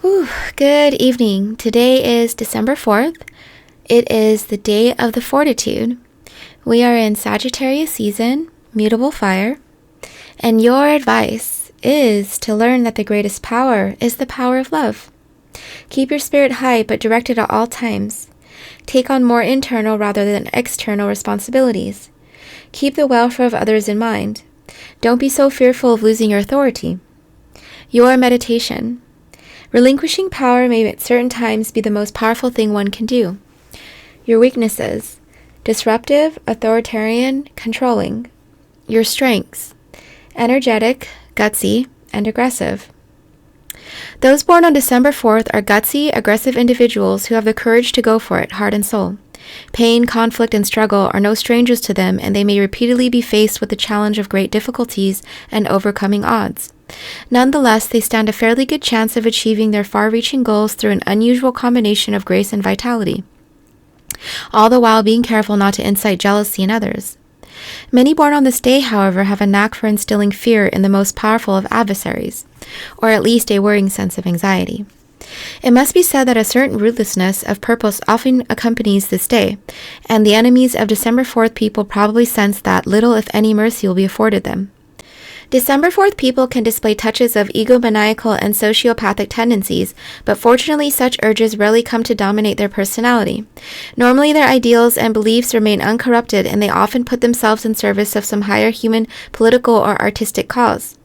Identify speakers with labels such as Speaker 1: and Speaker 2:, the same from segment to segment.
Speaker 1: Whew, good evening. Today is December 4th. It is the day of the Fortitude. We are in Sagittarius season, mutable fire, and your advice is to learn that the greatest power is the power of love. Keep your spirit high, but direct it at all times. Take on more internal rather than external responsibilities. Keep the welfare of others in mind. Don't be so fearful of losing your authority. Your meditation. Relinquishing power may at certain times be the most powerful thing one can do. Your weaknesses. Disruptive, authoritarian, controlling. Your strengths. Energetic, gutsy, and aggressive. Those born on December 4th are gutsy, aggressive individuals who have the courage to go for it, heart and soul. Pain, conflict, and struggle are no strangers to them, and they may repeatedly be faced with the challenge of great difficulties and overcoming odds. Nonetheless, they stand a fairly good chance of achieving their far-reaching goals through an unusual combination of grace and vitality, all the while being careful not to incite jealousy in others. Many born on this day, however, have a knack for instilling fear in the most powerful of adversaries, or at least a worrying sense of anxiety. It must be said that a certain ruthlessness of purpose often accompanies this day, and the enemies of December 4th people probably sense that little, if any, mercy will be afforded them. December 4th people can display touches of egomaniacal and sociopathic tendencies, but fortunately such urges rarely come to dominate their personality. Normally their ideals and beliefs remain uncorrupted, and they often put themselves in service of some higher human, political, or artistic cause.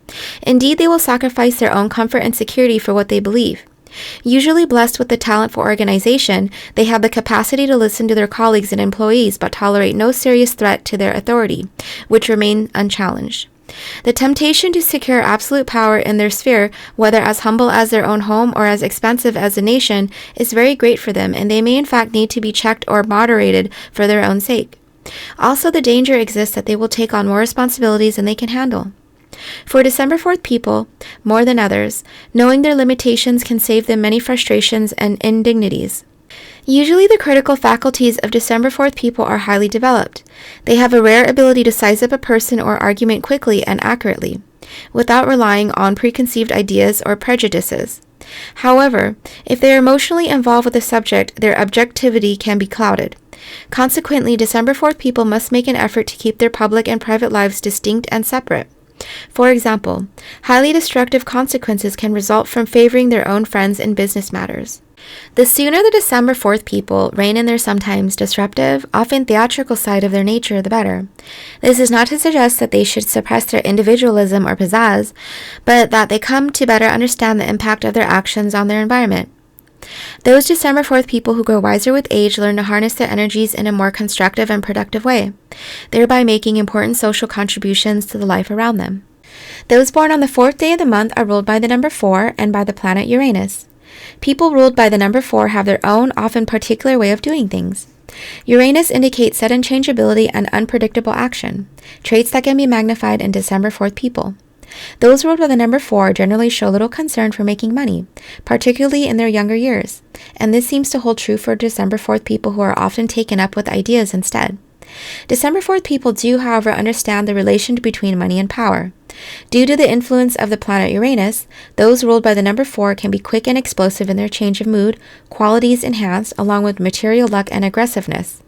Speaker 1: Indeed, they will sacrifice their own comfort and security for what they believe. Usually blessed with the talent for organization, they have the capacity to listen to their colleagues and employees, but tolerate no serious threat to their authority, which remain unchallenged. The temptation to secure absolute power in their sphere, whether as humble as their own home or as expansive as a nation, is very great for them, and they may in fact need to be checked or moderated for their own sake. Also, the danger exists that they will take on more responsibilities than they can handle. For December 4th people, more than others, knowing their limitations can save them many frustrations and indignities. Usually the critical faculties of December 4th people are highly developed. They have a rare ability to size up a person or argument quickly and accurately, without relying on preconceived ideas or prejudices. However, if they are emotionally involved with a subject, their objectivity can be clouded. Consequently, December 4th people must make an effort to keep their public and private lives distinct and separate. For example, highly destructive consequences can result from favoring their own friends in business matters. The sooner the December 4th people rein in their sometimes disruptive, often theatrical side of their nature, the better. This is not to suggest that they should suppress their individualism or pizzazz, but that they come to better understand the impact of their actions on their environment. Those December 4th people who grow wiser with age learn to harness their energies in a more constructive and productive way, thereby making important social contributions to the life around them. Those born on the 4th day of the month are ruled by the number 4 and by the planet Uranus. People ruled by the number 4 have their own, often particular way of doing things. Uranus indicates sudden changeability and unpredictable action, traits that can be magnified in December 4th people. Those ruled by the number 4 generally show little concern for making money, particularly in their younger years, and this seems to hold true for December 4th people who are often taken up with ideas instead. December 4th people do, however, understand the relation between money and power. Due to the influence of the planet Uranus, those ruled by the number 4 can be quick and explosive in their change of mood, qualities enhanced along with material luck and aggressiveness.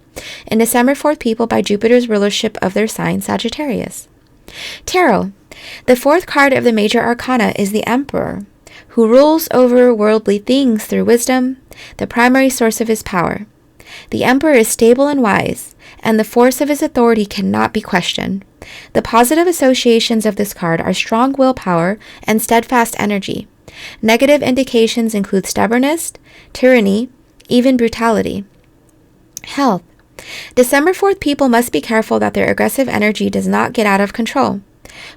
Speaker 1: In December 4th people by Jupiter's rulership of their sign Sagittarius. Tarot. The 4th card of the major arcana is the Emperor, who rules over worldly things through wisdom, the primary source of his power. The Emperor is stable and wise, and the force of his authority cannot be questioned. The positive associations of this card are strong willpower and steadfast energy. Negative indications include stubbornness, tyranny, even brutality. Health. December 4th people must be careful that their aggressive energy does not get out of control,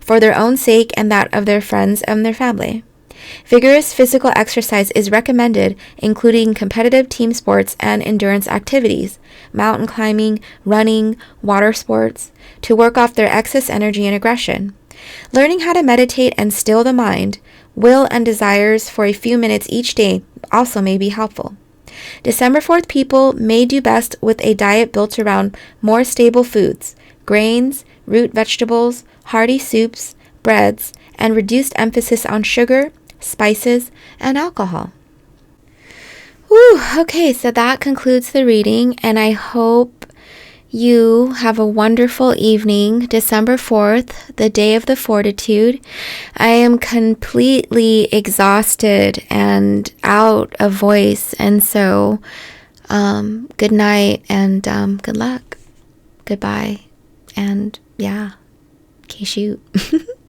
Speaker 1: for their own sake and that of their friends and their family. Vigorous physical exercise is recommended, including competitive team sports and endurance activities, mountain climbing, running, water sports, to work off their excess energy and aggression. Learning how to meditate and still the mind, will, and desires for a few minutes each day also may be helpful. December 4th people may do best with a diet built around more stable foods, grains, root vegetables, hearty soups, breads, and reduced emphasis on sugar, spices, and alcohol. Whew, okay, so that concludes the reading, and I hope you have a wonderful evening, December 4th, the day of the Fortitude. I am completely exhausted and out of voice, and so good night and good luck. Goodbye, and yeah, okay, shoot.